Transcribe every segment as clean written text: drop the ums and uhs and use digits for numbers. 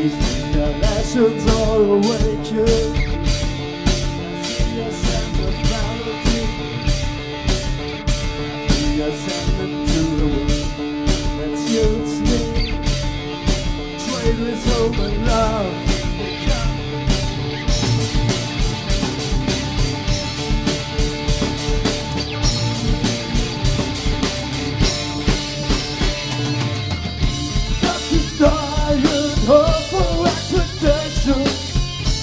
Is the lessons all awakened? I see a sense of melody. I send it to the wind that suits me. Trade with hope and love. Hope for expectation.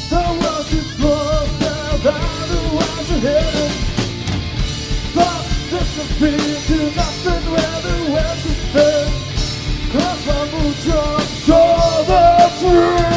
The world is closed now, the ones ahead. Thoughts disappear to nothing where the west is there. Cross my mood jumps over free.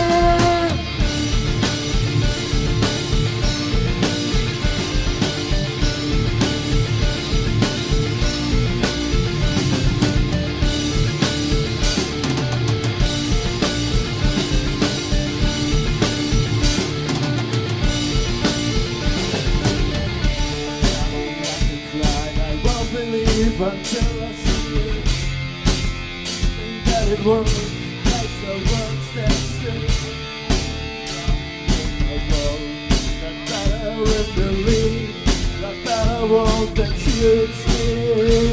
Believe until I see it. Think that it works like the words that say. A world that better with belief, that better world that suits me.